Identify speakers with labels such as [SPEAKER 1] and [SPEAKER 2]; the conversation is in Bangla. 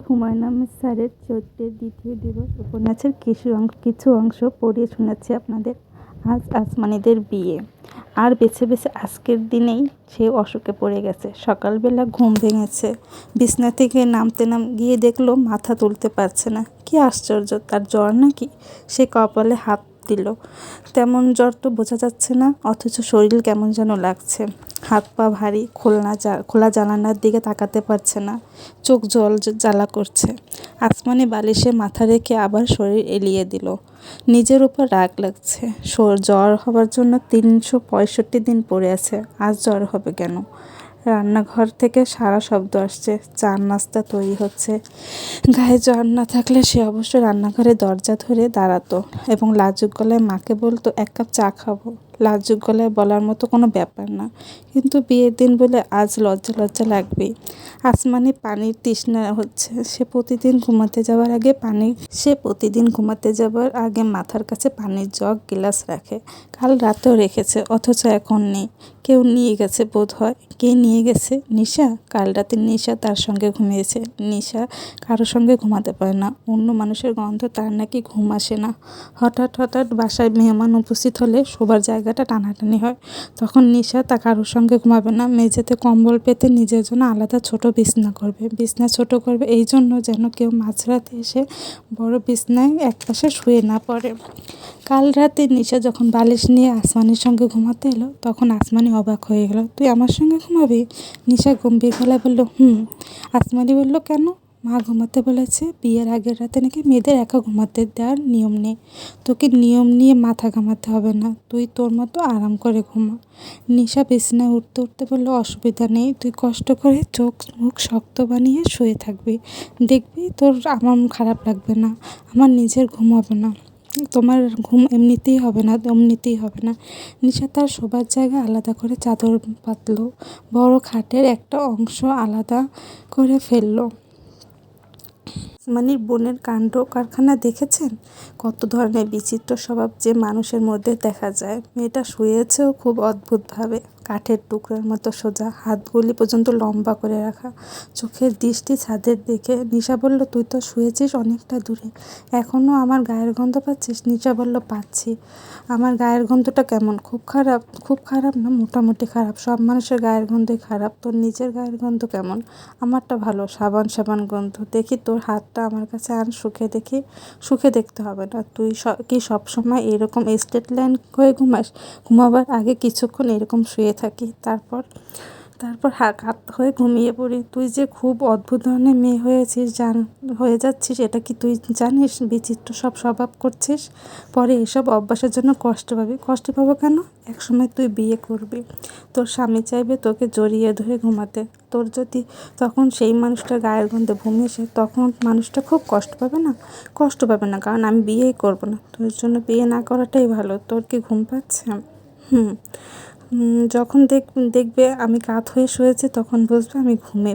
[SPEAKER 1] হুমায়ুন আহমেদ স্যারের চৈত্রের দ্বিতীয় দিবস উপন্যাসের কিছু অংশ পড়িয়ে শোনাচ্ছি আপনাদের। আজ আসমানিদের বিয়ে, আর বেছে বেছে আজকের দিনেই সে অসুখে পড়ে গেছে। সকালবেলা ঘুম ভেঙেছে, বিছনা থেকে নামতে গিয়ে দেখলো মাথা তুলতে পারছে না। কি আশ্চর্য, তার জ্বর নাকি? সে কপালে হাত দিল। তেমন জ্বর তো বোঝা যাচ্ছে না, অথচ শরীর কেমন যেন লাগছে। হাত পা ভারী, খোলা জানালার দিকে তাকাতে পারছে না, চোখ জ্বালা করছে। আসমানি বালিশে মাথা রেখে আবার শরীর এলিয়ে দিল। নিজের উপর রাগ লাগছে। জ্বর হবার জন্য 365 দিন পড়ে আছে, আজ জ্বর হবে কেন? রান্নাঘর থেকে সারা শব্দ আসছে, চা নাস্তা তৈরি হচ্ছে। গায়ে জ্বর না থাকলে সে অবশ্য রান্নাঘরে দরজা ধরে দাঁড়াতো এবং লাজুক গলায় মাকে বলতো, 1 কাপ চা খাবো। লাজুক গলায় বলার মতো কোনো ব্যাপার না, কিন্তু বিয়ের দিন বলে আজ লজ্জা লজ্জা লাগবেই। আসমানি পানির তৃষ্ণা হচ্ছে। সে প্রতিদিন ঘুমাতে যাবার আগে মাথার কাছে পানির জগ গ্লাস রাখে। কাল রাতেও রেখেছে, অথচ এখন নেই। কেউ নিয়ে গেছে বোধ হয়। কে নিয়ে গেছে? নিশা। কাল রাতে নিশা তার সঙ্গে ঘুমিয়েছে। নিশা কারো সঙ্গে ঘুমাতে পারে না, অন্য মানুষের গন্ধ তার নাকি ঘুম আসে না। হঠাৎ বাসায় মেহমান উপস্থিত হলে শোবার জায়গাটা টানাটানি হয়। তখন নিশা তা কারোর সঙ্গে ঘুমাবে না, মেঝেতে কম্বল পেতে নিজের জন্য আলাদা ছোট বিছনা ছোট করবে, এই জন্য যেন কেউ মাঝরাতে এসে বড় বিছনায় একপাশে শুয়ে না পড়ে। কাল রাতে নিশা যখন বালিশ নিয়ে আসমানির সঙ্গে ঘুমাতে এলো, তখন আসমানি অবাক হয়ে গেল। তুই আমার সঙ্গে ঘুমাবি? নিশা গম্ভীর গলায় বলল, হুম। আসমানি বলল, কেন? মা ঘুমাতে বলেছে। বিয়ের আগের রাতে নাকি মেয়েদের একা ঘুমাতে দেওয়ার নিয়ম নেই। তোকে নিয়ম নিয়ে মাথা ঘামাতে হবে না, তুই তোর মতো আরাম করে ঘুমা। নিশা বিছানায় উঠতে বলল, অসুবিধা নেই, তুই কষ্ট করে চোখ মুখ শক্ত বানিয়ে শুয়ে থাকবি, দেখবি তোর আমার খারাপ লাগবে না, আমার নিজের ঘুম হবে না, তোমার ঘুম এমনিতেই হবে না। নিশা তার শোবার জায়গা আলাদা করে চাদর পাতলো, বড় খাটের একটা অংশ আলাদা করে ফেললো। আসমানির বোনের কাণ্ড কারখানা দেখেছেন? কত ধরনের বিচিত্র স্বভাব যে মানুষের মধ্যে দেখা যায়। মেয়েটা শুয়েছেও খুব অদ্ভুতভাবে, কাঠের টুকরার মতো সোজা, হাতগুলি পর্যন্ত লম্বা করে রাখা, চোখের দৃষ্টি ছাদের দিকে। নিশা বলল, তুই তো শুয়েছিস অনেকটা দূরে, এখনও আমার গায়ের গন্ধ পাচ্ছিস? নিশা বলল, পাচ্ছি। আমার গায়ের গন্ধটা কেমন? খুব খারাপ? খুব খারাপ না, মোটামুটি খারাপ। সব মানুষের গায়ের গন্ধই খারাপ, তোর নিজের গায়ের গন্ধ কেমন? আমারটা ভালো, সাবান গন্ধ। দেখি তোর হাতটা আমার কাছে আন, সুখে দেখতে হবে না। তুই কি সবসময় এরকম স্ট্রেট লাইন হয়ে ঘুমাস? ঘুমাবার আগে কিছুক্ষণ এরকম শুয়ে থাকি, তারপর হাত হয়ে ঘুমিয়ে পড়ি। তুই যে খুব অদ্ভুত ধরনের মেয়ে হয়ে যাচ্ছিস, এটা কি তুই জানিস? বিচিত্র সব স্বভাব করছিস, পরে এসব অভ্যাসের জন্য কষ্ট পাবো কেন? একসময় তুই বিয়ে করবি, তোর স্বামী চাইবে তোকে জড়িয়ে ধরে ঘুমাতে। তোর যদি তখন সেই মানুষটার গায়ের গন্ধে ঘুমিয়েছে, তখন মানুষটা খুব কষ্ট পাবে না, কারণ আমি বিয়েই করব না। তোর জন্য বিয়ে না করাটাই ভালো। তোর কি ঘুম পাচ্ছে? হুম। যখন দেখবে আমি কাত হয়ে শুয়েছি, তখন বুঝবে আমি ঘুমে